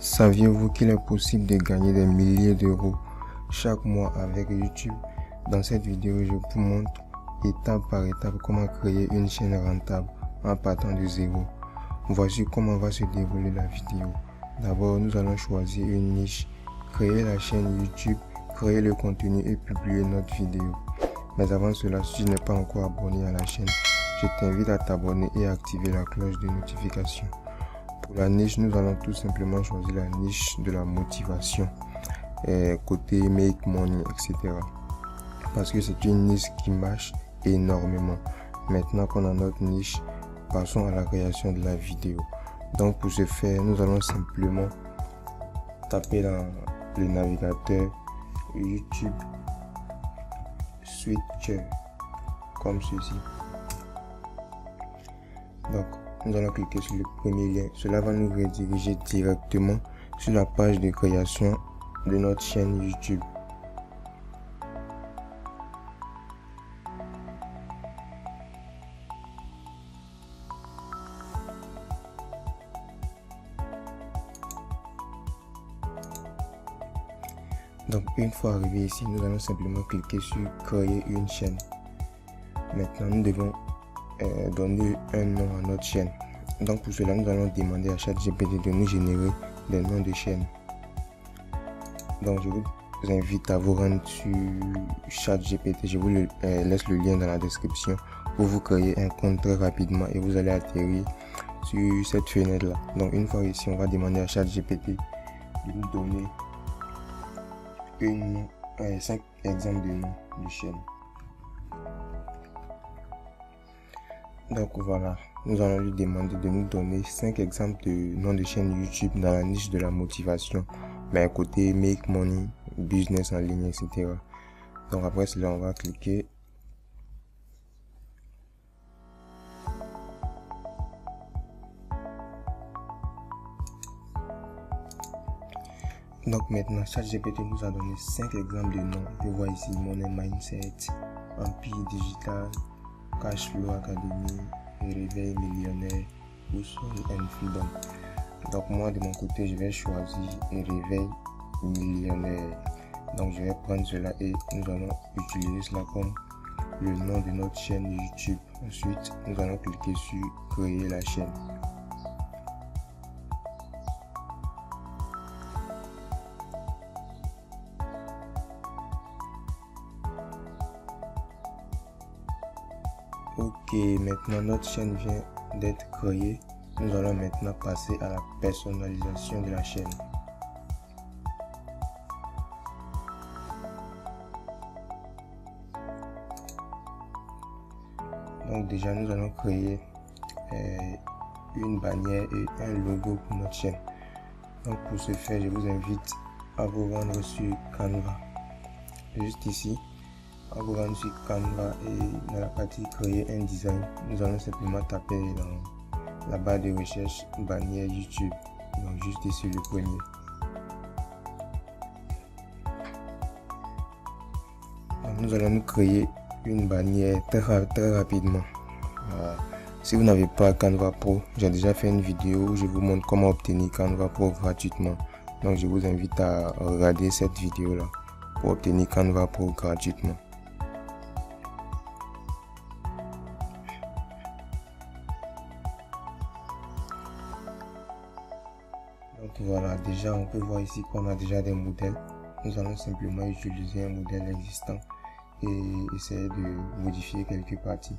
Saviez-vous qu'il est possible de gagner des milliers d'euros chaque mois avec YouTube? Dans cette vidéo, je vous montre étape par étape comment créer une chaîne rentable en partant de zéro. Voici comment va se dérouler la vidéo. D'abord, nous allons choisir une niche, créer la chaîne YouTube, créer le contenu et publier notre vidéo. Mais avant cela, si tu n'es pas encore abonné à la chaîne, je t'invite à t'abonner et à activer la cloche de notification. Pour la niche, nous allons tout simplement choisir la niche de la motivation, côté make money, etc. Parce que c'est une niche qui marche énormément. Maintenant qu'on a notre niche, passons à la création de la vidéo. Donc pour ce faire, nous allons simplement taper dans le navigateur YouTube Switcher comme ceci. Donc nous allons cliquer sur le premier lien. Cela va nous rediriger directement sur la page de création de notre chaîne YouTube. Donc une fois arrivé ici, nous allons simplement cliquer sur créer une chaîne. Maintenant nous devons donner un nom à notre chaîne. Donc pour cela, nous allons demander à ChatGPT de nous générer des noms de chaînes. Donc je vous invite à vous rendre sur ChatGPT. Je vous laisse le lien dans la description pour vous créer un compte très rapidement et vous allez atterrir sur cette fenêtre là. Donc une fois ici, on va demander à ChatGPT de nous donner 5 exemples de noms de chaînes. Donc voilà, nous allons lui demander de nous donner 5 exemples de noms de chaînes YouTube dans la niche de la motivation, mais à côté make money, business en ligne, etc. Donc après cela, on va cliquer. Donc maintenant, ChatGPT nous a donné 5 exemples de noms. Je vois ici Money Mindset, Empire Digital, Cashflow Academy, Réveil Millionnaire, Hustle and Freedom. Donc moi de mon côté, je vais choisir Réveil Millionnaire. Donc je vais prendre cela et nous allons utiliser cela comme le nom de notre chaîne YouTube. Ensuite, nous allons cliquer sur créer la chaîne. Ok, maintenant notre chaîne vient d'être créée. Nous allons maintenant passer à la personnalisation de la chaîne. Donc déjà nous allons créer une bannière et un logo pour notre chaîne. Donc pour ce faire, je vous invite à vous rendre sur Canva. Juste ici, à vous rendre sur Canva et dans la partie créer un design, nous allons simplement taper dans la barre de recherche bannière YouTube. Donc juste ici le premier. Donc, nous allons nous créer une bannière très rapidement. Si vous n'avez pas Canva Pro, j'ai déjà fait une vidéo où je vous montre comment obtenir Canva Pro gratuitement. Donc je vous invite à regarder cette vidéo là pour obtenir Canva Pro gratuitement. Donc voilà, déjà on peut voir ici qu'on a déjà des modèles. Nous allons simplement utiliser un modèle existant et essayer de modifier quelques parties.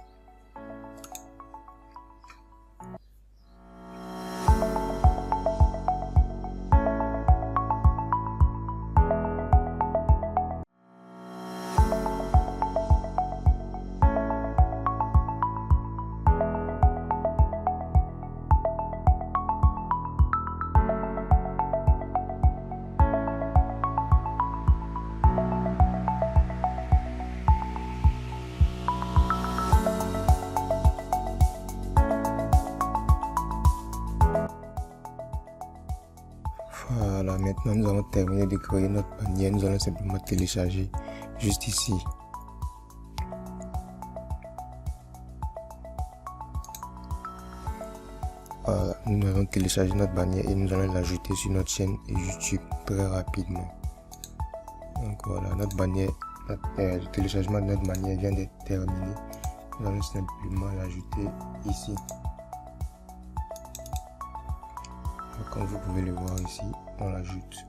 Voilà, maintenant nous allons terminer de créer notre bannière. Nous allons simplement télécharger juste ici. nous allons télécharger notre bannière et nous allons l'ajouter sur notre chaîne YouTube très rapidement. Donc voilà, notre bannière, le téléchargement de notre bannière vient d'être terminé. Nous allons simplement l'ajouter ici. Donc, comme vous pouvez le voir ici, on l'ajoute.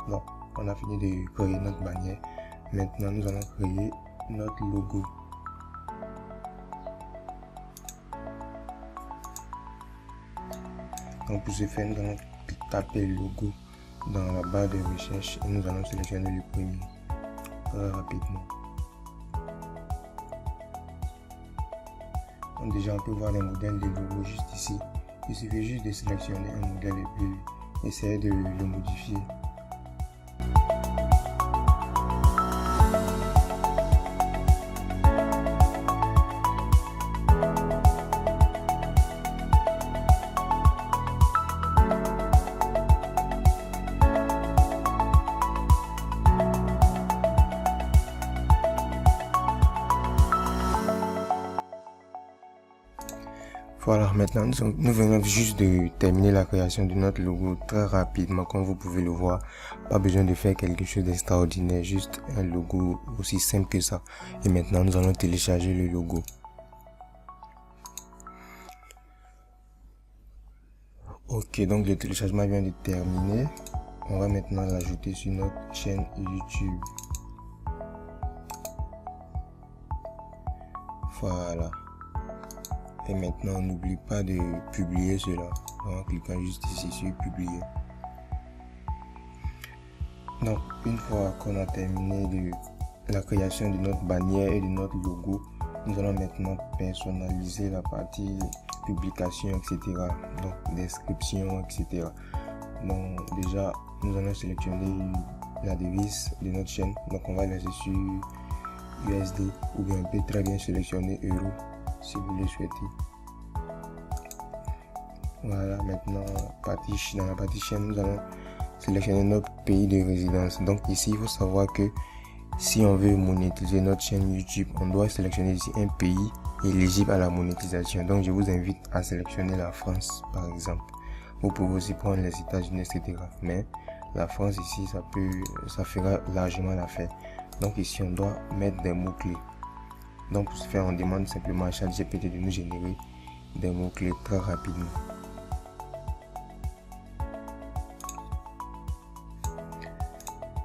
Donc on a fini de créer notre bannière. Maintenant nous allons créer notre logo. Donc pour ce faire, nous allons taper le logo dans la barre de recherche et nous allons sélectionner le premier très rapidement. Donc déjà on peut voir les modèles de logo juste ici. Il suffit juste de sélectionner un modèle et puis essayer de le modifier. Voilà, maintenant nous venons juste de terminer la création de notre logo très rapidement, comme vous pouvez le voir. Pas besoin de faire quelque chose d'extraordinaire, juste un logo aussi simple que ça. Et maintenant nous allons télécharger le logo. Ok, donc le téléchargement vient de terminer. On va maintenant l'ajouter sur notre chaîne YouTube. Voilà. Et maintenant, n'oublie pas de publier cela en cliquant juste ici sur publier. Donc, une fois qu'on a terminé de la création de notre bannière et de notre logo, nous allons maintenant personnaliser la partie publication, etc. Donc, description, etc. Donc, déjà, nous allons sélectionner la devise de notre chaîne. Donc, on va laisser sur USD ou bien on peut très bien sélectionner euro si vous le souhaitez. Voilà, maintenant dans la partie chaîne, nous allons sélectionner notre pays de résidence. Donc ici, il faut savoir que si on veut monétiser notre chaîne YouTube, on doit sélectionner ici un pays éligible à la monétisation. Donc je vous invite à sélectionner la France par exemple. Vous pouvez aussi prendre les États-Unis, etc. Mais la France ici, ça fera largement l'affaire. Donc ici, on doit mettre des mots-clés. Donc pour ce faire, on demande simplement à ChatGPT de nous générer des mots-clés très rapidement.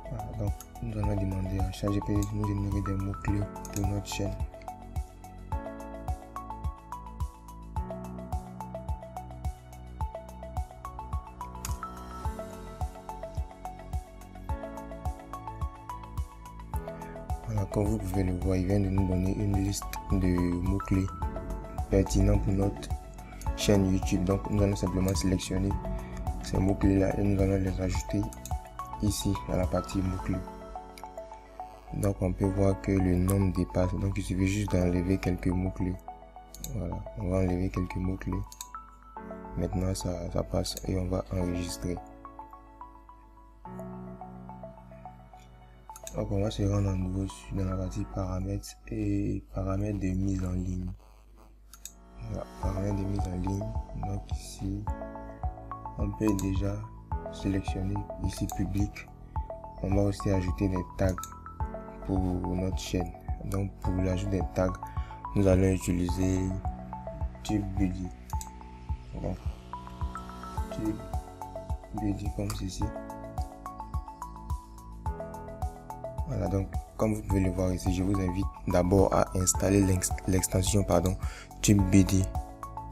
Voilà, donc nous allons demander à ChatGPT de nous générer des mots-clés pour notre chaîne. Voilà, comme vous pouvez le voir, il vient de nous donner une liste de mots-clés pertinents pour notre chaîne YouTube. Donc nous allons simplement sélectionner ces mots-clés là et nous allons les ajouter ici à la partie mots-clés. Donc on peut voir que le nombre dépasse, donc il suffit juste d'enlever quelques mots-clés. Voilà, on va enlever quelques mots-clés. Maintenant ça passe et on va enregistrer. Donc on va se rendre à nouveau dans la partie paramètres et paramètres de mise en ligne. Voilà, paramètres de mise en ligne. Donc ici, on peut déjà sélectionner ici public. On va aussi ajouter des tags pour notre chaîne. Donc pour l'ajout des tags, nous allons utiliser TubeBuddy. Donc TubeBuddy comme ceci. Voilà, donc comme vous pouvez le voir ici, je vous invite d'abord à installer l'extension TubeBuddy.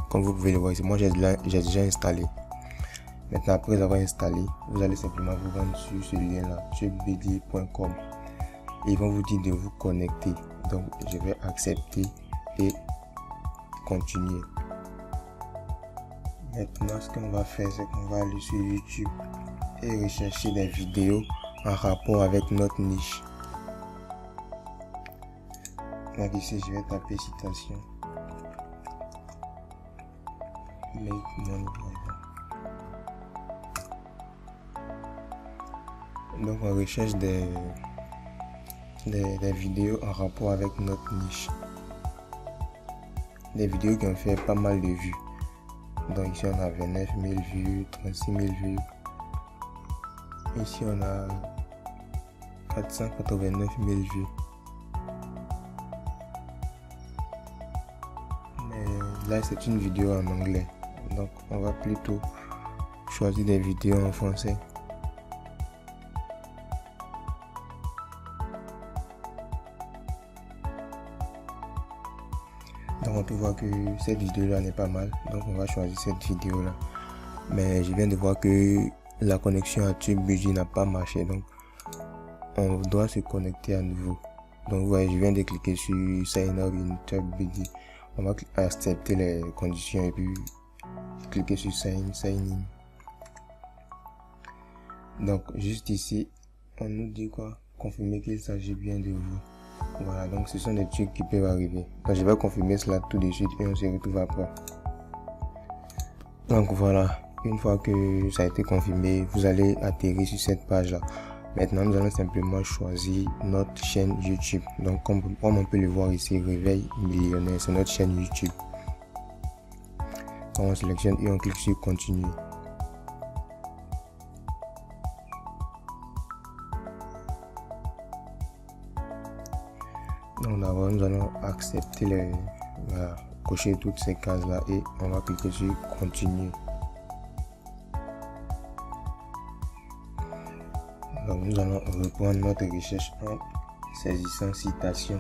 Comme vous pouvez le voir ici, moi j'ai déjà installé. Maintenant, après avoir installé, vous allez simplement vous rendre sur ce lien là, tubebuddy.com. Ils vont vous dire de vous connecter. Donc je vais accepter et continuer. Maintenant, ce qu'on va faire, c'est qu'on va aller sur YouTube et rechercher des vidéos en rapport avec notre niche. Donc ici, je vais taper citation. Make money. Donc on recherche des vidéos en rapport avec notre niche. Des vidéos qui ont fait pas mal de vues. Donc ici on a 29 000 vues, 36 000 vues. Ici on a 489 000 vues. Mais là c'est une vidéo en anglais. Donc on va plutôt choisir des vidéos en français. Donc on peut voir que cette vidéo là n'est pas mal, donc on va choisir cette vidéo là. Mais je viens de voir que la connexion à TubeBuddy n'a pas marché, donc on doit se connecter à nouveau. Donc vous voyez, je viens de cliquer sur Sign Up in TubeBuddy. On va accepter les conditions et puis cliquer sur Sign In. Donc juste ici, on nous dit quoi? Confirmer qu'il s'agit bien de vous. Voilà, donc ce sont des trucs qui peuvent arriver. Donc je vais confirmer cela tout de suite et on se retrouve après. Donc voilà, une fois que ça a été confirmé, vous allez atterrir sur cette page là. Maintenant nous allons simplement choisir notre chaîne YouTube. Donc comme on peut le voir ici, Réveil Millionnaire, c'est notre chaîne YouTube. Donc on sélectionne et on clique sur continuer. Donc d'abord nous allons accepter cocher toutes ces cases là et on va cliquer sur continuer. Donc nous allons reprendre notre recherche en saisissant citation.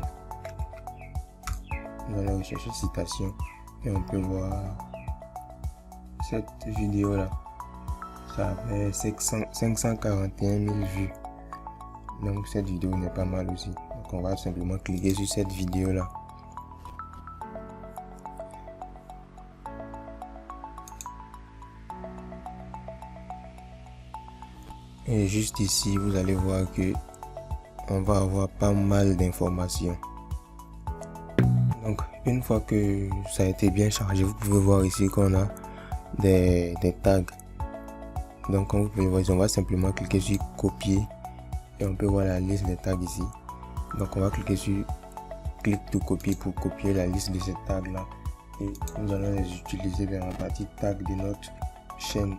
Nous allons rechercher citation et on peut voir cette vidéo là, ça fait 541 000 vues. Donc cette vidéo n'est pas mal aussi. Donc on va simplement cliquer sur cette vidéo là. Et juste ici vous allez voir que on va avoir pas mal d'informations. Donc une fois que ça a été bien chargé, vous pouvez voir ici qu'on a des tags. Donc comme vous pouvez voir, on va simplement cliquer sur copier et on peut voir la liste des tags ici. Donc on va cliquer sur click to copy pour copier la liste de ces tags là et nous allons les utiliser dans la partie tag de notre chaîne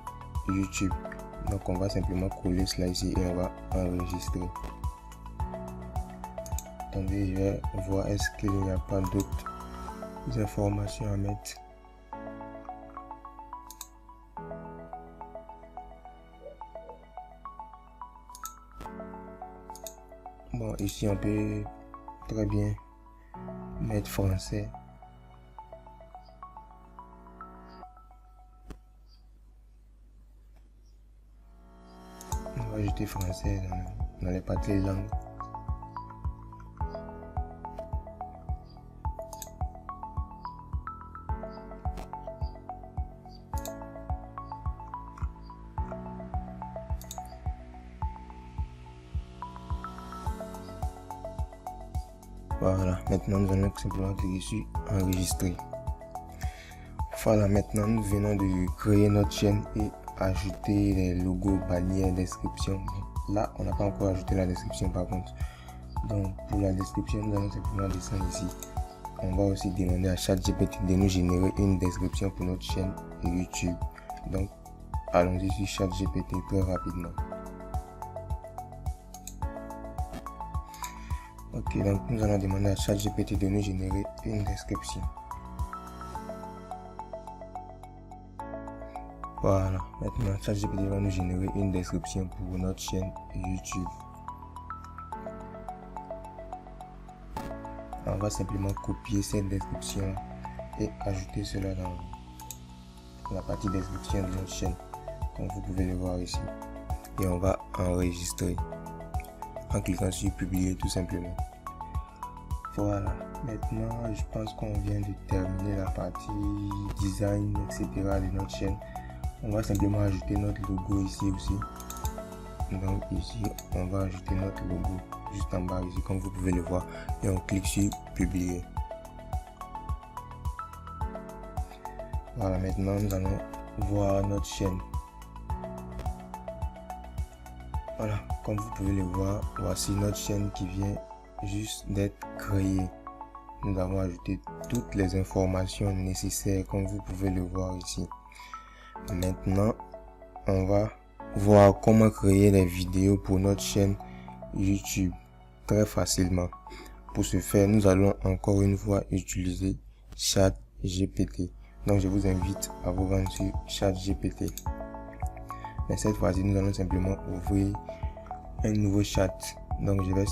YouTube. Donc on va simplement coller cela ici et on va enregistrer. Attendez, je vais voir est-ce qu'il n'y a pas d'autres informations à mettre. Bon, ici on peut très bien mettre français. On va ajouter français dans les parties langues. Voilà, maintenant nous allons simplement cliquer sur enregistrer. Voilà, maintenant nous venons de créer notre chaîne et ajouter les logos, bannières, description. Là, on n'a pas encore ajouté la description par contre. Donc pour la description, nous allons simplement descendre ici. On va aussi demander à ChatGPT de nous générer une description pour notre chaîne YouTube. Donc allons-y sur ChatGPT très rapidement. Ok, donc nous allons demander à ChatGPT de nous générer une description. Voilà, maintenant ChatGPT va nous générer une description pour notre chaîne YouTube. On va simplement copier cette description et ajouter cela dans la partie description de notre chaîne, comme vous pouvez le voir ici. Et on va enregistrer en cliquant sur publier tout simplement. Voilà, maintenant je pense qu'on vient de terminer la partie design etc de notre chaîne. On va simplement ajouter notre logo ici aussi. Donc ici on va ajouter notre logo juste en bas ici comme vous pouvez le voir et on clique sur publier. Voilà, maintenant nous allons voir notre chaîne. Voilà, comme vous pouvez le voir, voici notre chaîne qui vient juste d'être créée. Nous avons ajouté toutes les informations nécessaires comme vous pouvez le voir ici. Maintenant, on va voir comment créer des vidéos pour notre chaîne YouTube très facilement. Pour ce faire, nous allons encore une fois utiliser ChatGPT. Donc, je vous invite à vous rendre sur ChatGPT. Mais cette fois-ci, nous allons simplement ouvrir un nouveau chat. Donc, je vais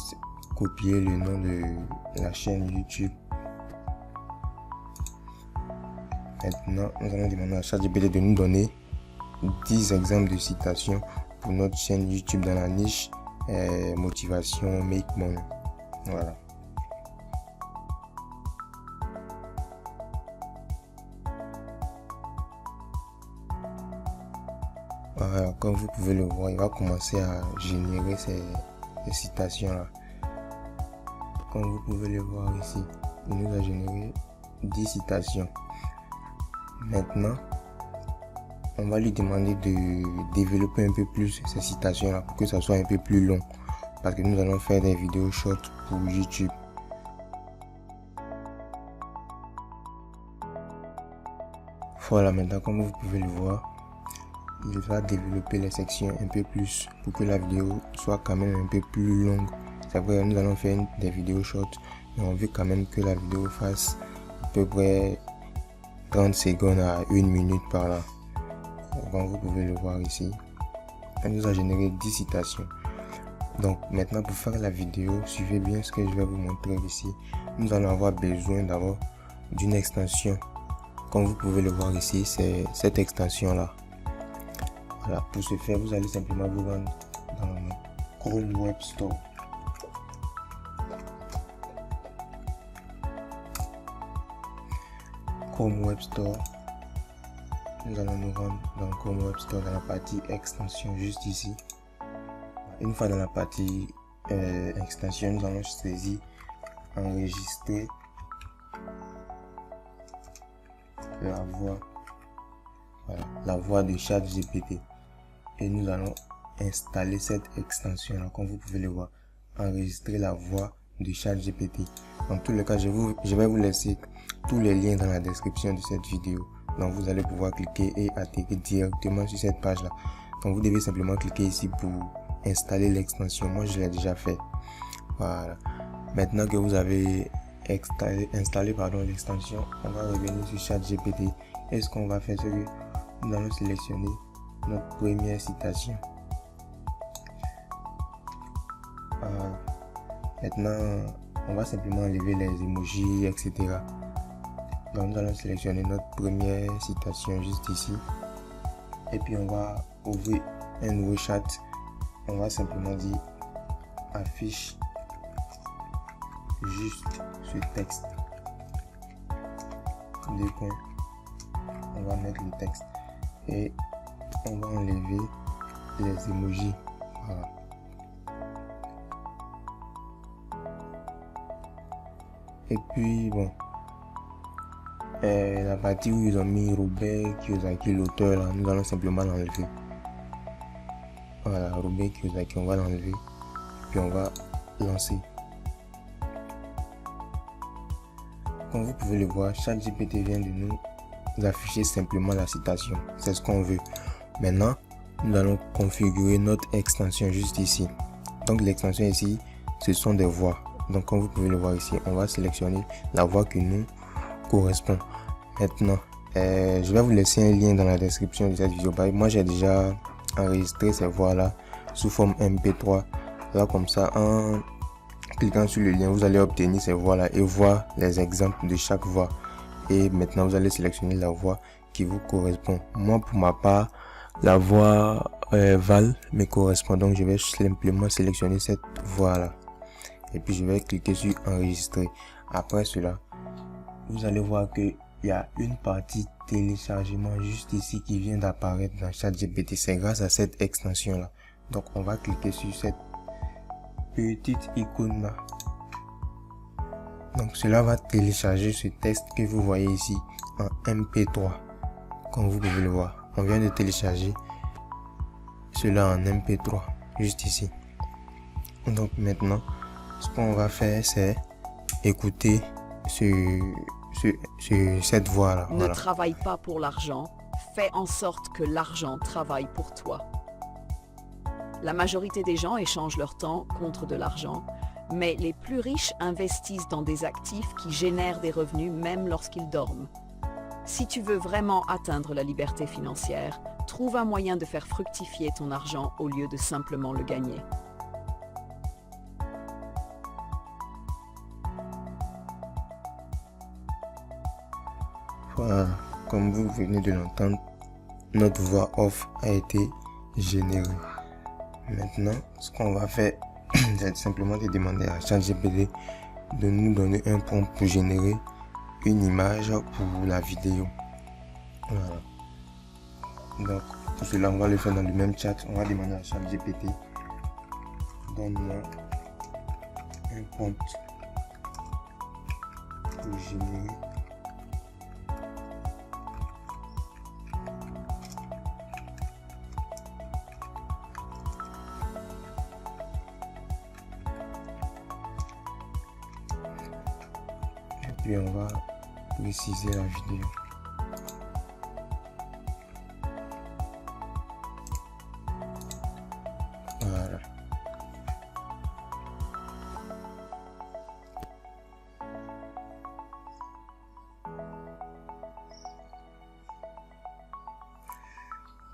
copier le nom de la chaîne YouTube. Maintenant, nous allons demander à ChatGPT de nous donner 10 exemples de citations pour notre chaîne YouTube dans la niche motivation make money. Voilà. Voilà, comme vous pouvez le voir, il va commencer à générer ces citations là. Comme vous pouvez le voir ici, il nous a généré 10 citations. Maintenant, on va lui demander de développer un peu plus ces citations là pour que ça soit un peu plus long, parce que nous allons faire des vidéos short pour YouTube. Voilà, maintenant comme vous pouvez le voir, il va développer les sections un peu plus pour que la vidéo soit quand même un peu plus longue. C'est vrai, nous allons faire des vidéos short, mais on veut quand même que la vidéo fasse à peu près 30 secondes à 1 minute par là. Comme vous pouvez le voir ici, elle nous a généré 10 citations. Donc maintenant, pour faire la vidéo, suivez bien ce que je vais vous montrer ici. Nous allons avoir besoin d'abord d'une extension. Comme vous pouvez le voir ici, c'est cette extension là. Voilà, pour ce faire, vous allez simplement vous rendre dans Chrome Web Store. Chrome Web Store. Nous allons nous rendre dans Chrome Web Store dans la partie extension juste ici. Une fois dans la partie extension, nous allons saisir enregistrer la voix. Voilà, la voix de ChatGPT. Et nous allons installer cette extension là, comme vous pouvez le voir, enregistrer la voix de ChatGPT. Dans tous les cas, je vais vous laisser tous les liens dans la description de cette vidéo. Donc vous allez pouvoir cliquer et atterrir directement sur cette page là. Donc vous devez simplement cliquer ici pour installer l'extension. Moi je l'ai déjà fait. Voilà. Maintenant que vous avez installé l'extension, on va revenir sur ChatGPT. Et ce qu'on va faire, c'est que nous allons sélectionner notre première citation. Maintenant, on va simplement enlever les emojis, etc. Donc nous allons sélectionner notre première citation juste ici. Et puis on va ouvrir un nouveau chat. On va simplement dire affiche juste ce texte. Deux points. On va mettre le texte. Et on va enlever les emojis. Voilà. Et puis bon, la partie où ils ont mis Robert Kiyosaki, l'auteur là, nous allons simplement l'enlever. Voilà, Robert Kiyosaki, on va l'enlever. Puis on va lancer. Comme vous pouvez le voir, ChatGPT vient de nous afficher simplement la citation. C'est ce qu'on veut. Maintenant, nous allons configurer notre extension juste ici. Donc l'extension ici, ce sont des voix. Donc comme vous pouvez le voir ici, on va sélectionner la voix qui nous correspond. Maintenant, je vais vous laisser un lien dans la description de cette vidéo. Moi j'ai déjà enregistré ces voix là sous forme MP3. Là comme ça, en cliquant sur le lien, vous allez obtenir ces voix là et voir les exemples de chaque voix. Et maintenant vous allez sélectionner la voix qui vous correspond. Moi pour ma part, la voix Val me correspond, donc je vais simplement sélectionner cette voix là et puis je vais cliquer sur enregistrer. Après cela, vous allez voir que il y a une partie téléchargement juste ici qui vient d'apparaître dans ChatGPT. C'est grâce à cette extension là. Donc on va cliquer sur cette petite icône là. Donc cela va télécharger ce texte que vous voyez ici en MP3. Comme vous pouvez le voir, on vient de télécharger cela en MP3 juste ici. Donc maintenant, ce qu'on va faire, c'est écouter cette voix là. Ne travaille pas pour l'argent, fais en sorte que l'argent travaille pour toi. La majorité des gens échangent leur temps contre de l'argent, mais les plus riches investissent dans des actifs qui génèrent des revenus même lorsqu'ils dorment. Si tu veux vraiment atteindre la liberté financière, trouve un moyen de faire fructifier ton argent au lieu de simplement le gagner. Voilà, comme vous venez de l'entendre, notre voix off a été générée. Maintenant, ce qu'on va faire, c'est simplement de demander à ChatGPT de nous donner un prompt pour générer une image pour la vidéo. Voilà. Donc, pour cela, on va le faire dans le même chat. On va demander à ChatGPT donne-moi un prompt pour générer puis on va préciser la vidéo. Voilà.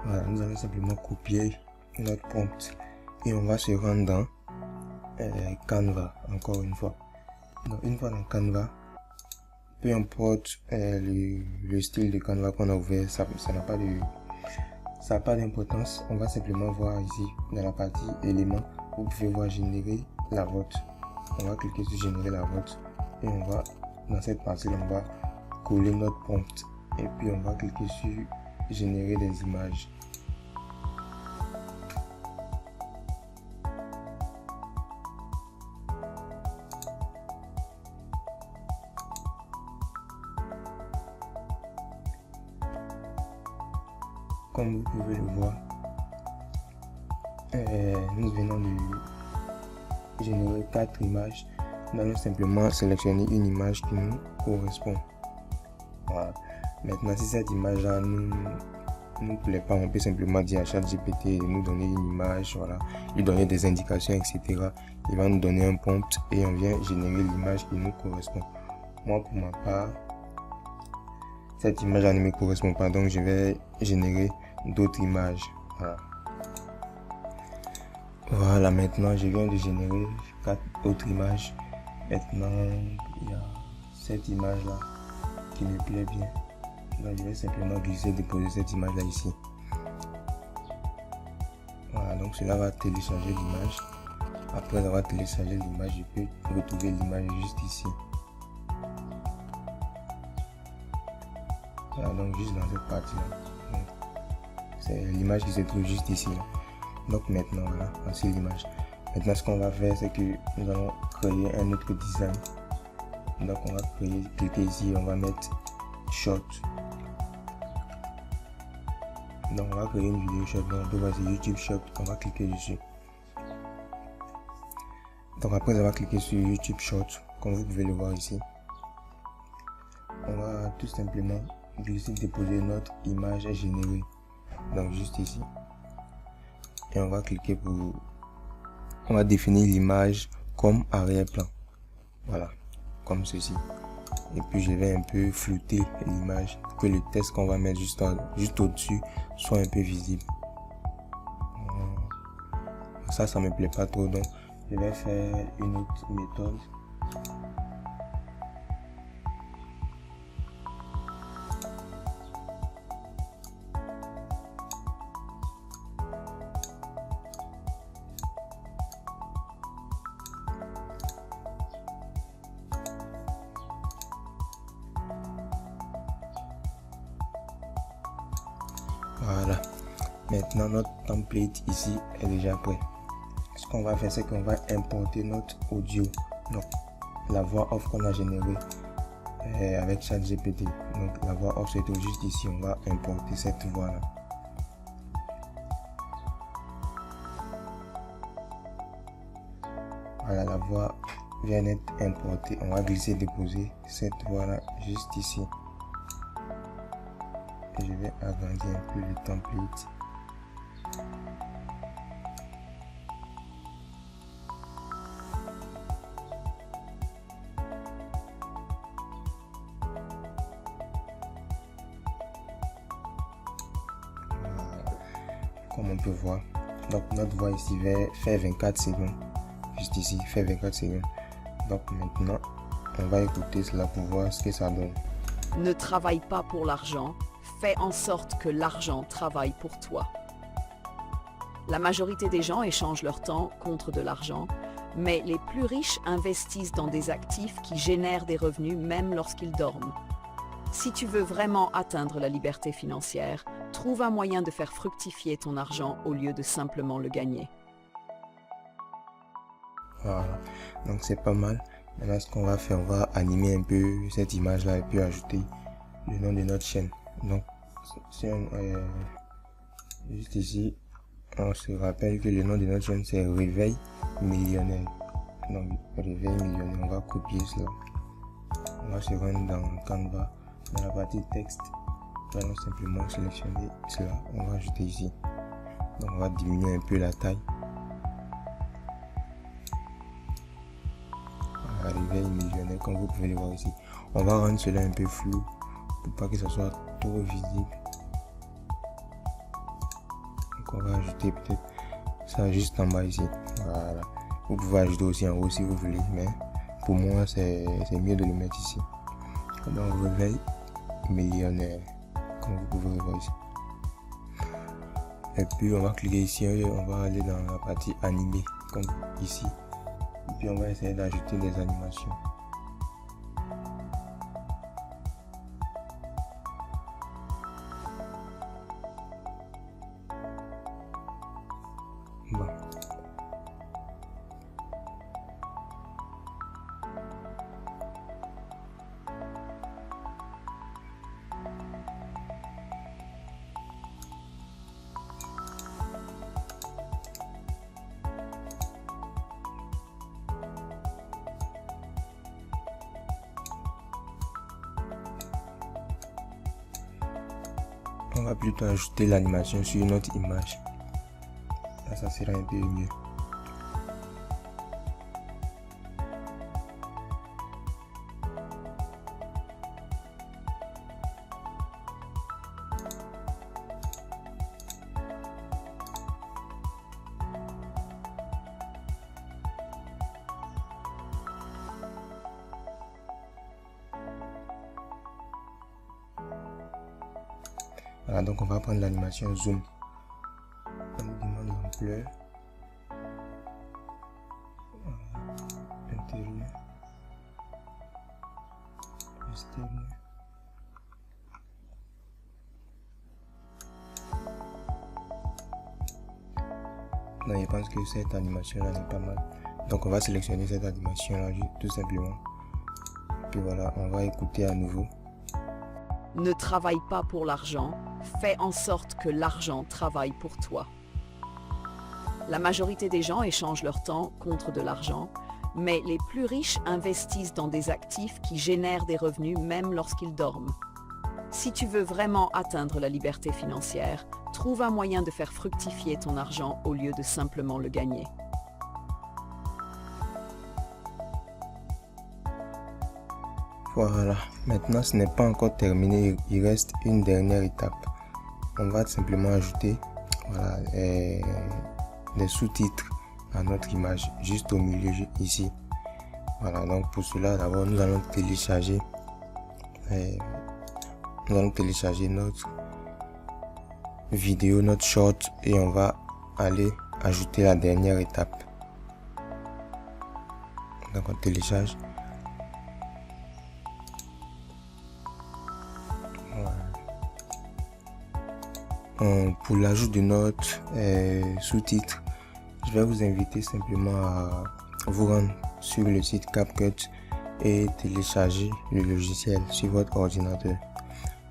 Voilà, nous allons simplement copier notre prompt et on va se rendre dans Canva encore une fois. Donc une fois dans Canva, peu importe le style de Canva qu'on a ouvert, ça n'a pas d'importance. On va simplement voir ici dans la partie éléments, vous pouvez voir générer la vote. On va cliquer sur générer la vote et on va dans cette partie là, on va coller notre prompt et puis on va cliquer sur générer des images. Comme vous pouvez le voir, nous venons de générer 4 images. Nous allons simplement sélectionner une image qui nous correspond. Voilà. Maintenant, si cette image là nous plaît pas, on peut simplement dire à ChatGPT de nous donner une image, voilà, lui donner des indications, etc. Il va nous donner un prompt et on vient générer l'image qui nous correspond. Moi, pour ma part, cette image là ne me correspond pas, donc je vais générer d'autres images. Voilà, maintenant je viens de générer 4 autres images. Maintenant il y a cette image là qui me plaît bien, donc je vais simplement glisser, déposer cette image là ici. Voilà, donc cela va télécharger l'image. Après avoir téléchargé l'image, je peux retrouver l'image juste ici. Voilà, donc juste dans cette partie là, c'est l'image qui se trouve juste ici là. Donc maintenant voilà, voici l'image. Maintenant ce qu'on va faire, c'est que nous allons créer un autre design. Donc on va cliquer ici, on va mettre short. Donc on va créer une vidéo short, donc on peut voir YouTube short, on va cliquer dessus. Donc après avoir cliqué sur YouTube short, comme vous pouvez le voir ici, on va tout simplement glisser, déposer notre image générée, donc juste ici, et on va cliquer pour, on va définir l'image comme arrière-plan, voilà, comme ceci, et puis je vais un peu flouter l'image pour que le texte qu'on va mettre juste au-dessus soit un peu visible. Ça me plaît pas trop, donc je vais faire une autre méthode. Voilà, maintenant notre template ici est déjà prêt. Ce qu'on va faire, c'est qu'on va importer notre audio, donc la voix off qu'on a générée avec ChatGPT. Donc la voix off se trouve juste ici, on va importer cette voix là. Voilà, la voix vient d'être importée. On va glisser, déposer cette voix là juste ici. je vais agrandir un peu le template. Comme on peut voir, donc notre voix ici fait 24 secondes, juste ici fait 24 secondes. Donc maintenant on va écouter cela pour voir ce que ça donne. Ne travaille pas pour l'argent, fais en sorte que l'argent travaille pour toi. La majorité des gens échangent leur temps contre de l'argent, mais les plus riches investissent dans des actifs qui génèrent des revenus même lorsqu'ils dorment. Si tu veux vraiment atteindre la liberté financière, trouve un moyen de faire fructifier ton argent au lieu de simplement le gagner. Voilà, donc c'est pas mal. Maintenant ce qu'on va faire, on va animer un peu cette image là et puis ajouter le nom de notre chaîne. Donc juste ici, on se rappelle que le nom de notre chaîne c'est Réveil Millionnaire. Donc Réveil Millionnaire, on va copier cela. On va se rendre dans Canva, dans la partie texte. On va simplement sélectionner cela, on va ajouter ici. Donc on va diminuer un peu la taille. Réveil Millionnaire, comme vous pouvez le voir ici. On va rendre cela un peu flou pour pas que ce soit trop visible. Donc on va ajouter peut-être ça juste en bas ici. Voilà. Vous pouvez ajouter aussi en haut si vous voulez, mais pour moi c'est mieux de le mettre ici. Donc Réveil Millionnaire, comme vous pouvez le voir ici. Et puis on va cliquer ici, on va aller dans la partie animée, comme ici. Et puis on va essayer d'ajouter des animations. Bon. On va plutôt ajouter l'animation sur notre image. Là, ça sera un peu mieux. Voilà, donc on va prendre l'animation zoom. On nous demande l'ampleur. Intérieur. Extérieur. Non, je pense que cette animation là n'est pas mal. Donc on va sélectionner cette animation là tout simplement. Puis voilà, on va écouter à nouveau. Ne travaille pas pour l'argent, fais en sorte que l'argent travaille pour toi. La majorité des gens échangent leur temps contre de l'argent, mais les plus riches investissent dans des actifs qui génèrent des revenus même lorsqu'ils dorment. Si tu veux vraiment atteindre la liberté financière, trouve un moyen de faire fructifier ton argent au lieu de simplement le gagner. Voilà, maintenant ce n'est pas encore terminé, il reste une dernière étape. On va simplement ajouter voilà, des sous-titres à notre image, juste au milieu ici. Voilà, donc pour cela, d'abord nous allons télécharger notre vidéo, notre short, et on va aller ajouter la dernière étape. Donc on télécharge. Pour l'ajout de notre sous-titres, je vais vous inviter simplement à vous rendre sur le site CapCut et télécharger le logiciel sur votre ordinateur.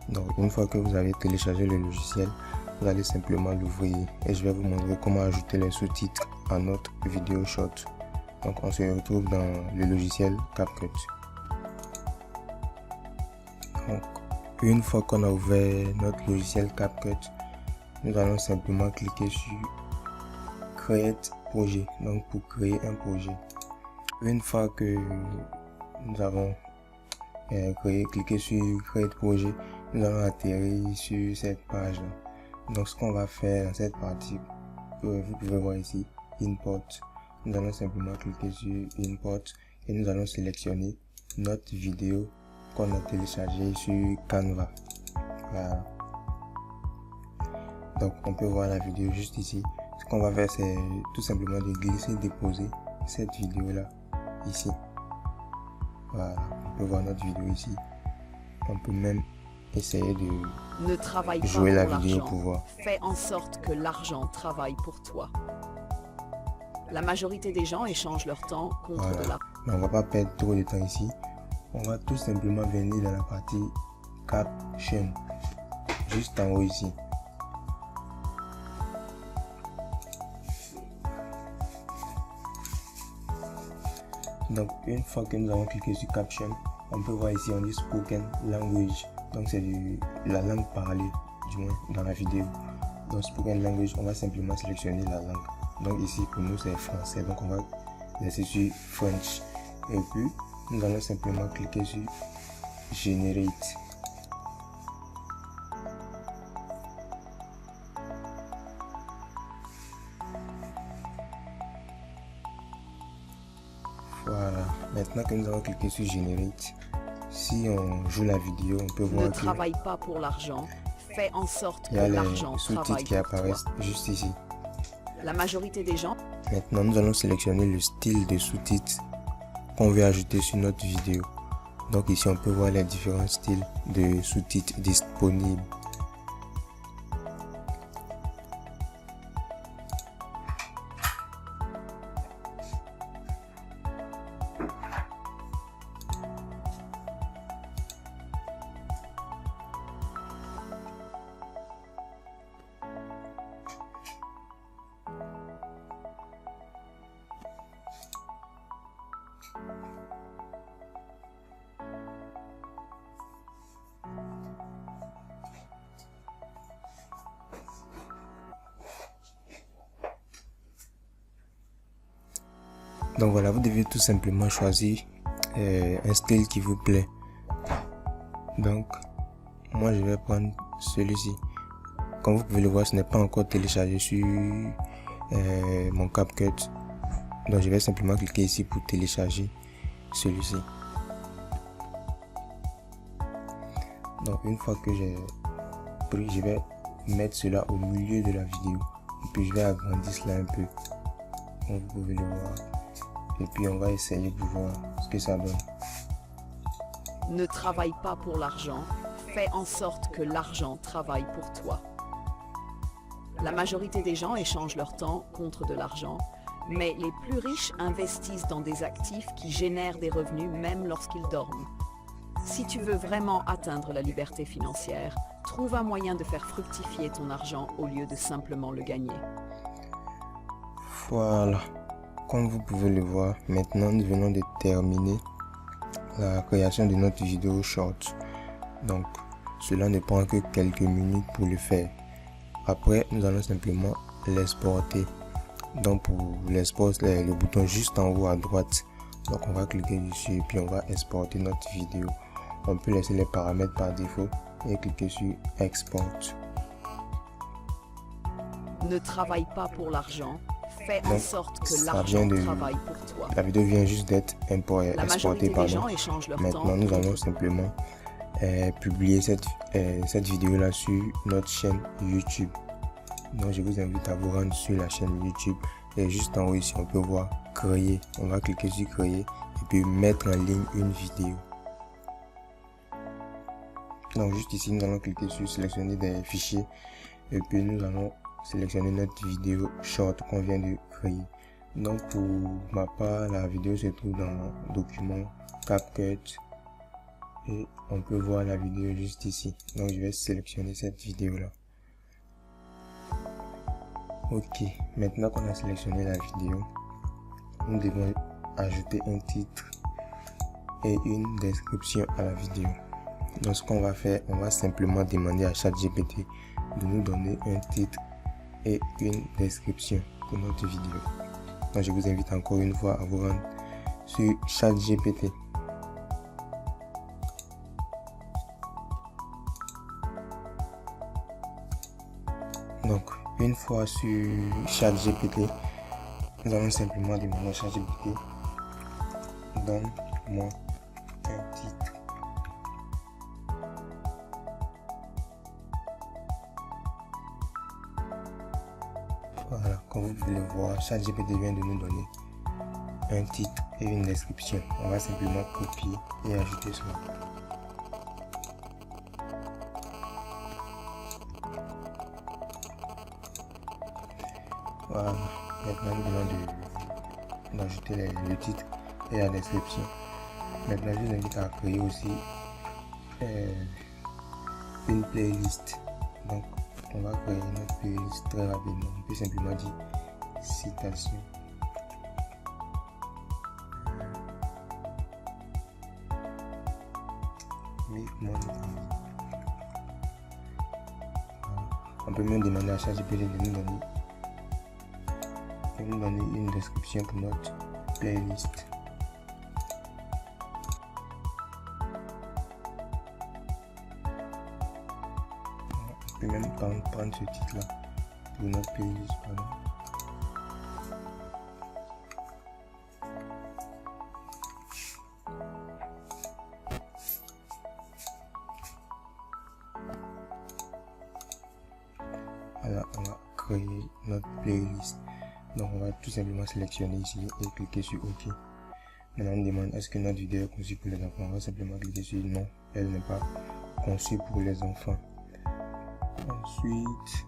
Donc une fois que vous avez téléchargé le logiciel, vous allez simplement l'ouvrir et je vais vous montrer comment ajouter les sous-titres à notre vidéo short. Donc on se retrouve dans le logiciel CapCut. Donc Une fois qu'on a ouvert notre logiciel CapCut, nous allons simplement cliquer sur Create projet, donc pour créer un projet. Une fois que nous avons cliqué sur Create projet, nous allons atterrir sur cette page là. Donc ce qu'on va faire dans cette partie, vous pouvez voir ici Import. Nous allons simplement cliquer sur Import et nous allons sélectionner notre vidéo qu'on a téléchargée sur Canva. Voilà. Donc on peut voir la vidéo juste ici. Ce qu'on va faire, c'est tout simplement de glisser, déposer cette vidéo là ici. Voilà, on peut voir notre vidéo ici. On peut même essayer de Ne travaille pas jouer la pour vidéo l'argent. pour voir. Fais en sorte que l'argent travaille pour toi. La majorité des gens échangent leur temps contre Voilà. de l'argent. Mais on va pas perdre trop de temps ici. On va tout simplement venir dans la partie Caption, juste en haut ici. Donc une fois que nous avons cliqué sur Caption, on peut voir ici on dit Spoken Language. Donc c'est la langue parlée, du moins dans la vidéo. Donc Spoken Language, on va simplement sélectionner la langue. Donc ici pour nous c'est français, donc on va laisser sur French. Et puis nous allons simplement cliquer sur Generate. Voilà, maintenant que nous avons cliqué sur Generate, si on joue la vidéo, on peut Ne voir qu'il travaille pas pour l'argent. Fais en sorte que y a l'argent les sous-titres travaille qui pour toi. apparaissent juste ici. La majorité des gens Maintenant, nous allons sélectionner le style de sous-titres qu'on veut ajouter sur notre vidéo. Donc ici, on peut voir les différents styles de sous-titres disponibles. Donc voilà, vous devez tout simplement choisir un style qui vous plaît. Donc moi je vais prendre celui-ci. Comme vous pouvez le voir, ce n'est pas encore téléchargé sur mon CapCut. Donc je vais simplement cliquer ici pour télécharger celui-ci. Donc une fois que j'ai pris, je vais mettre cela au milieu de la vidéo. Et puis je vais agrandir cela un peu, comme vous pouvez le voir. Et puis on va essayer de voir ce que ça donne. ne travaillent pas pour l'argent. Fais en sorte que l'argent travaille pour toi. La majorité des gens échangent leur temps contre de l'argent, mais les plus riches investissent dans des actifs qui génèrent des revenus même lorsqu'ils dorment. Si tu veux vraiment atteindre la liberté financière, trouve un moyen de faire fructifier ton argent au lieu de simplement le gagner. Voilà, comme vous pouvez le voir, maintenant nous venons de terminer la création de notre vidéo short. Donc cela ne prend que quelques minutes pour le faire. Après nous allons simplement l'exporter. Donc pour l'export, le bouton juste en haut à droite. Donc on va cliquer dessus et puis on va exporter notre vidéo. On peut laisser les paramètres par défaut et cliquer sur export. Ne travaille pas pour l'argent. Fais en Donc, sorte que ça l'argent vient de- travaille pour toi. La vidéo vient juste d'être La exportée majorité par des nous. gens échangent leur temps. Maintenant nous allons simplement publier cette vidéo là sur notre chaîne YouTube. Donc je vous invite à vous rendre sur la chaîne YouTube et juste en haut ici on peut voir créer. On va cliquer sur créer et puis mettre en ligne une vidéo. Donc juste ici nous allons cliquer sur sélectionner des fichiers et puis nous allons sélectionner notre vidéo short qu'on vient de créer. Donc pour ma part, la vidéo se trouve dans document CapCut et on peut voir la vidéo juste ici. Donc je vais sélectionner cette vidéo là. Ok, maintenant qu'on a sélectionné la vidéo, nous devons ajouter un titre et une description à la vidéo. Donc ce qu'on va faire, on va simplement demander à ChatGPT de nous donner un titre et une description pour notre vidéo. Donc je vous invite encore une fois à vous rendre sur ChatGPT. Donc une fois sur ChatGPT, nous allons simplement demander à ChatGPT, donne-moi un titre. Voilà, comme vous pouvez le voir, ChatGPT vient de nous donner un titre et une description. On va simplement copier et ajouter cela. Voilà, maintenant nous venons d'ajouter le titre et la description. Maintenant je vous invite à créer aussi une playlist. Donc on va créer notre playlist très rapidement. On peut simplement dire citation. Oui, mon avis. On peut même demander à ChatGPT de nous donner une description pour notre playlist. On peut même prendre ce titre là pour notre playlist. Voilà, on va créer notre playlist. Donc on va tout simplement sélectionner ici et cliquer sur OK. Maintenant on demande est-ce que notre vidéo est conçue pour les enfants. On va simplement cliquer sur non, elle n'est pas conçue pour les enfants. Ensuite,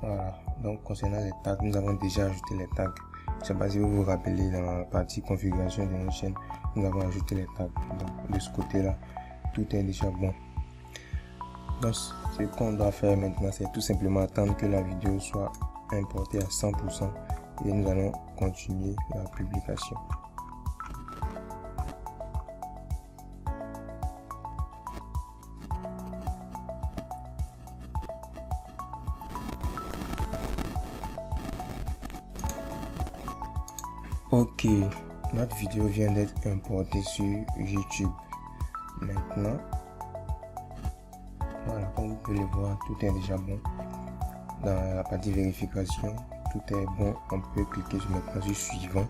voilà, donc concernant les tags, nous avons déjà ajouté les tags. Je ne sais pas si vous vous rappelez, dans la partie configuration de notre chaîne, nous avons ajouté les tags. Donc de ce côté là, tout est déjà bon. Donc ce qu'on doit faire maintenant, c'est tout simplement attendre que la vidéo soit importée à 100% et nous allons continuer la publication. Ok, notre vidéo vient d'être importée sur YouTube. Maintenant, voilà, comme vous pouvez le voir, tout est déjà bon. Dans la partie vérification, tout est bon. On peut cliquer maintenant sur suivant.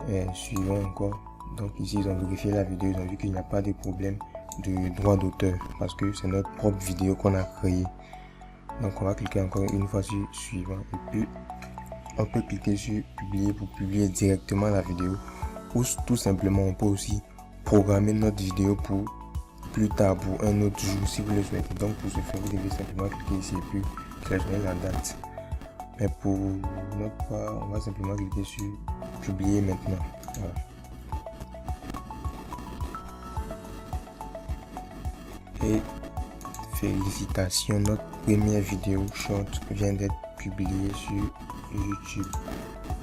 Et suivant encore. Donc ici, ils ont vérifié la vidéo, ils ont vu qu'il n'y a pas de problème de droit d'auteur parce que c'est notre propre vidéo qu'on a créée. Donc on va cliquer encore une fois sur suivant et puis on peut cliquer sur publier pour publier directement la vidéo, ou tout simplement on peut aussi programmer notre vidéo pour plus tard, pour un autre jour si vous le souhaitez. Donc pour ce faire, vous devez simplement cliquer ici et puis sélectionner la date. Mais pour notre part, on va simplement cliquer sur publier maintenant. Voilà. Et félicitations, notre première vidéo short vient d'être publiée sur YouTube.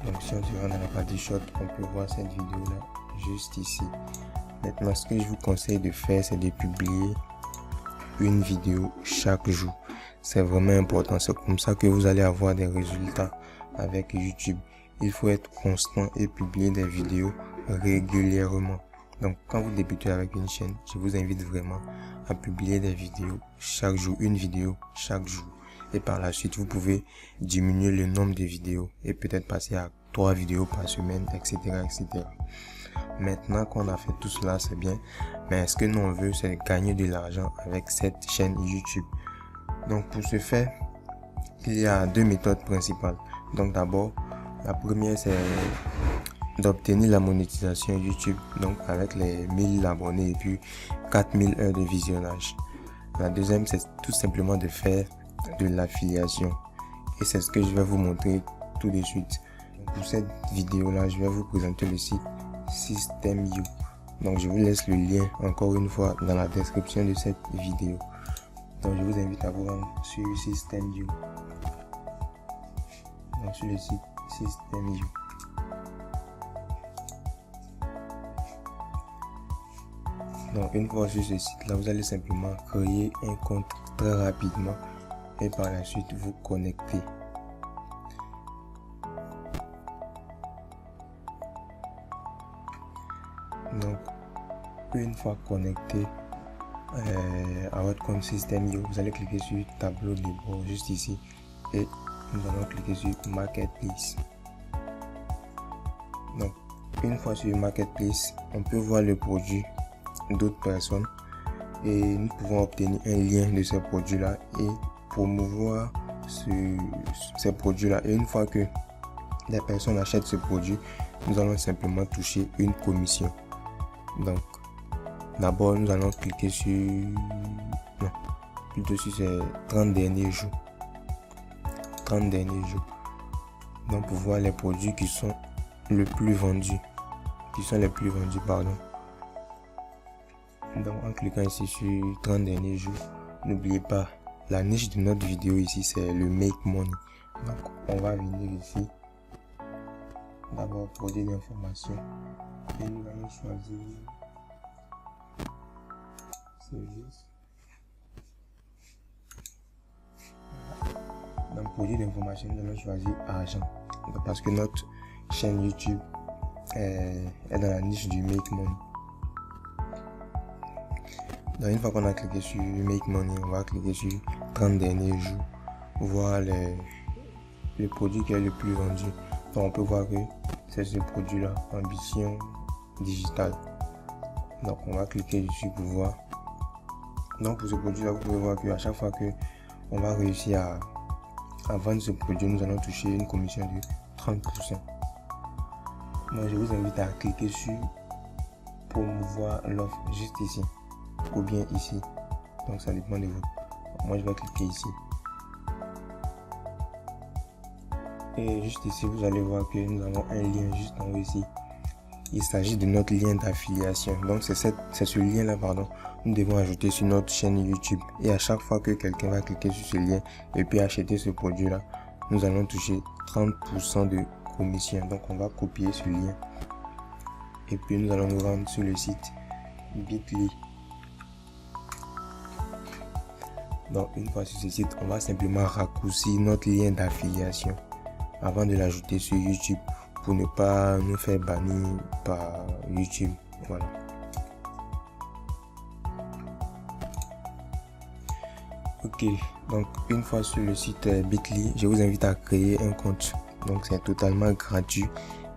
Donc si on se rend dans la partie short, on peut voir cette vidéo là juste ici. Maintenant ce que je vous conseille de faire, c'est de publier une vidéo chaque jour. C'est vraiment important, c'est comme ça que vous allez avoir des résultats avec YouTube. Il faut être constant et publier des vidéos régulièrement. Donc quand vous débutez avec une chaîne, je vous invite vraiment à publier des vidéos chaque jour, une vidéo chaque jour. Et par la suite, vous pouvez diminuer le nombre de vidéos et peut-être passer à 3 vidéos par semaine, etc., etc. Maintenant qu'on a fait tout cela, c'est bien. Mais ce que nous on veut, c'est gagner de l'argent avec cette chaîne YouTube. Donc pour ce faire, il y a 2 méthodes principales. Donc d'abord, la première c'est d'obtenir la monétisation YouTube, donc avec les 1000 abonnés et puis 4000 heures de visionnage. La deuxième, c'est tout simplement de faire de l'affiliation. Et c'est ce que je vais vous montrer tout de suite. Pour cette vidéo là, je vais vous présenter le site System.io. Donc je vous laisse le lien encore une fois dans la description de cette vidéo. Donc je vous invite à vous rendre sur System.io. Donc sur le site System.io. Donc une fois sur ce site là, vous allez simplement créer un compte très rapidement et par la suite vous connecter. Donc une fois connecté à votre compte System.io, vous allez cliquer sur tableau de bord juste ici et nous allons cliquer sur Marketplace. Donc une fois sur Marketplace, on peut voir le produit d'autres personnes et nous pouvons obtenir un lien de ces produits là et promouvoir ces produits là. Et une fois que les personnes achètent ce produit, nous allons simplement toucher une commission. Donc d'abord nous allons cliquer sur ces 30 derniers jours. 30 derniers jours. Donc pour voir les produits qui sont les plus vendus. Donc en cliquant ici sur 30 derniers jours, n'oubliez pas, la niche de notre vidéo ici c'est le make money. Donc on va venir ici, d'abord produire l'information et nous allons choisir service. Dans produit d'information, nous allons choisir argent parce que notre chaîne YouTube est dans la niche du make money. Donc une fois qu'on a cliqué sur make money, on va cliquer sur 30 derniers jours, voir le produit qui est le plus vendu. Donc on peut voir que c'est ce produit là, Ambition Digitale. Donc on va cliquer dessus pour voir. Donc pour ce produit là, vous pouvez voir qu'à chaque fois que on va réussir à vendre ce produit, nous allons toucher une commission de 30%. Donc je vous invite à cliquer sur promouvoir l'offre juste ici ou bien ici. Donc ça dépend de vous. Moi je vais cliquer ici. Et juste ici vous allez voir que nous avons un lien juste en haut ici. Il s'agit de notre lien d'affiliation. Donc c'est ce lien là, nous devons ajouter sur notre chaîne YouTube. Et à chaque fois que quelqu'un va cliquer sur ce lien et puis acheter ce produit là, nous allons toucher 30% de commission. Donc on va copier ce lien et puis nous allons nous rendre sur le site Bitly. Donc une fois sur ce site, on va simplement raccourcir notre lien d'affiliation avant de l'ajouter sur YouTube pour ne pas nous faire bannir par YouTube. Voilà. Ok, donc une fois sur le site Bitly, je vous invite à créer un compte. Donc c'est totalement gratuit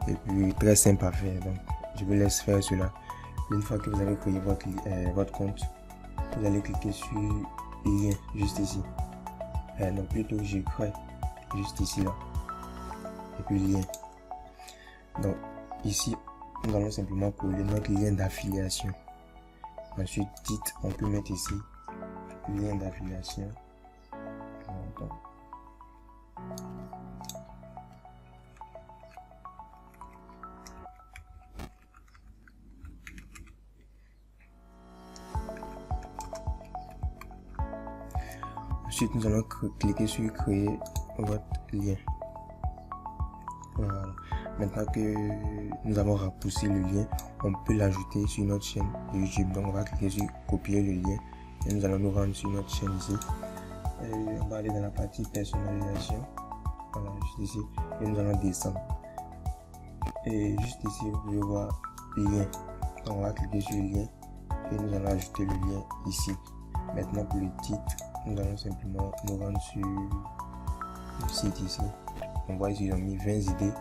et puis très simple à faire. Donc je vous laisse faire cela. Une fois que vous avez créé votre compte, vous allez cliquer sur lien juste ici. Donc plutôt je crée juste ici là. Et puis lien. Donc ici nous allons simplement coller notre lien d'affiliation. Ensuite titre, on peut mettre ici lien d'affiliation. Ensuite nous allons cliquer sur créer votre lien. Voilà. Maintenant que nous avons raccourci le lien, on peut l'ajouter sur notre chaîne YouTube. Donc on va cliquer sur copier le lien et nous allons nous rendre sur notre chaîne ici. Et on va aller dans la partie personnalisation. Voilà, juste ici. Et nous allons descendre. Et juste ici, vous pouvez voir lien. Donc on va cliquer sur le lien et nous allons ajouter le lien ici. Maintenant pour le titre, nous allons simplement nous rendre sur le site ici. On voit ici ils ont mis 20 idées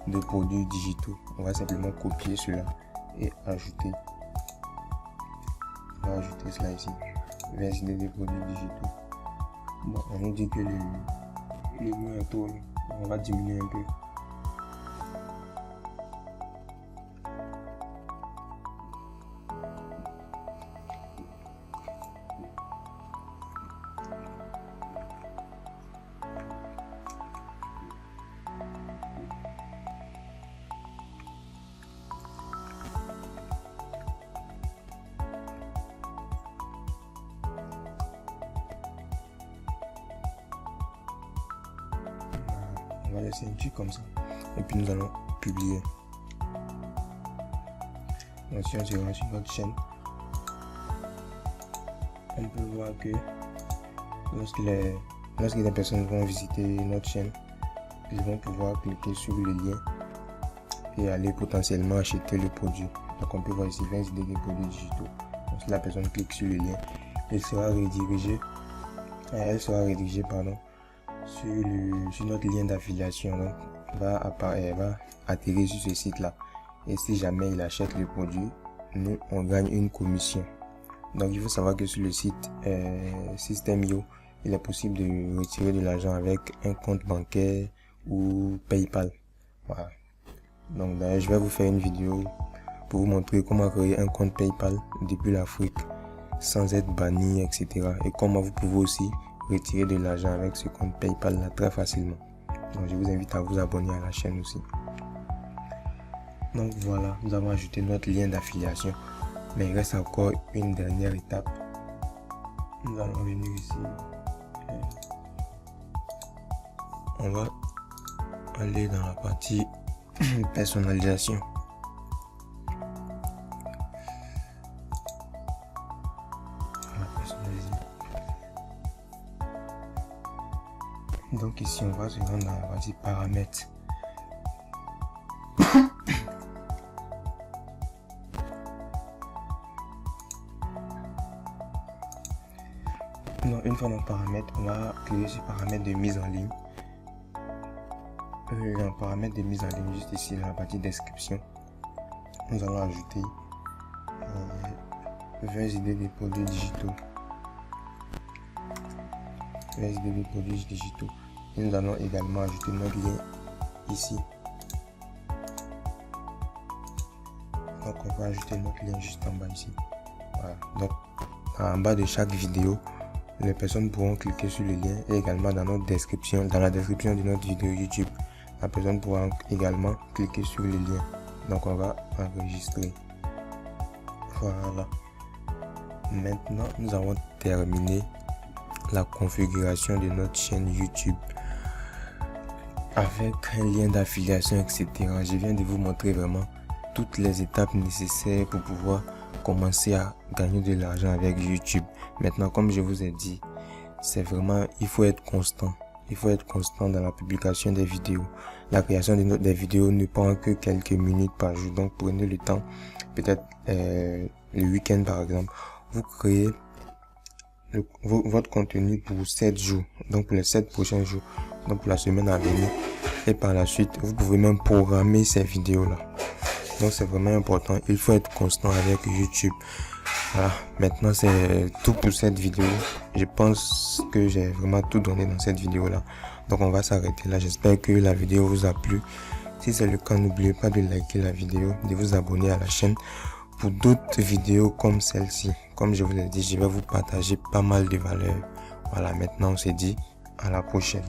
de produits digitaux. On va simplement copier cela et ajouter. On va ajouter cela ici. 20 idées de produits digitaux. Bon, on nous dit que le mot est trop long. On va diminuer un peu. On va laisser un petit comme ça et puis nous allons publier. Donc si on se rend sur notre chaîne, on peut voir que lorsque les personnes vont visiter notre chaîne, ils vont pouvoir cliquer sur le lien et aller potentiellement acheter le produit. Donc on peut voir ici 20 idées de produits digitaux. Donc si la personne clique sur le lien, elle sera redirigée sur notre lien d'affiliation. Donc elle va atterrir sur ce site là, et si jamais il achète le produit, nous on gagne une commission. Donc il faut savoir que sur le site System.io, il est possible de retirer de l'argent avec un compte bancaire ou PayPal. Voilà. Donc d'ailleurs je vais vous faire une vidéo pour vous montrer comment créer un compte PayPal depuis l'Afrique sans être banni, etc. Et comment vous pouvez aussi retirer de l'argent avec ce compte PayPal là très facilement. Donc je vous invite à vous abonner à la chaîne aussi. Donc voilà, nous avons ajouté notre lien d'affiliation, mais il reste encore une dernière étape. Nous allons venir ici, on va aller dans la partie personnalisation. Donc ici on va se rendre dans la partie paramètres. Donc une fois dans paramètres, on va cliquer sur paramètres de mise en ligne. Dans paramètres de mise en ligne, juste ici dans la partie description, nous allons ajouter 20 idées de produits digitaux. 20 idées de produits digitaux. Et nous allons également ajouter notre lien ici. Donc on va ajouter notre lien juste en bas ici. Voilà. Donc en bas de chaque vidéo, les personnes pourront cliquer sur le lien, et également dans notre description, dans la description de notre vidéo YouTube, la personne pourra également cliquer sur le lien. Donc on va enregistrer. Voilà. Maintenant nous avons terminé la configuration de notre chaîne YouTube avec un lien d'affiliation, etc. Je viens de vous montrer vraiment toutes les étapes nécessaires pour pouvoir commencer à gagner de l'argent avec YouTube. Maintenant, comme je vous ai dit, c'est vraiment, il faut être constant. Il faut être constant dans la publication des vidéos. La création des vidéos ne prend que quelques minutes par jour. Donc prenez le temps, peut-être le week-end par exemple, vous créez votre contenu pour 7 jours, donc pour les 7 prochains jours, donc pour la semaine à venir, et par la suite vous pouvez même programmer ces vidéos là. Donc c'est vraiment important, il faut être constant avec YouTube. Voilà, maintenant c'est tout pour cette vidéo. Je pense que j'ai vraiment tout donné dans cette vidéo là, donc on va s'arrêter là. J'espère que la vidéo vous a plu. Si c'est le cas, n'oubliez pas de liker la vidéo, de vous abonner à la chaîne pour d'autres vidéos comme celle-ci. Comme je vous l'ai dit, je vais vous partager pas mal de valeurs. Voilà, maintenant on se dit à la prochaine.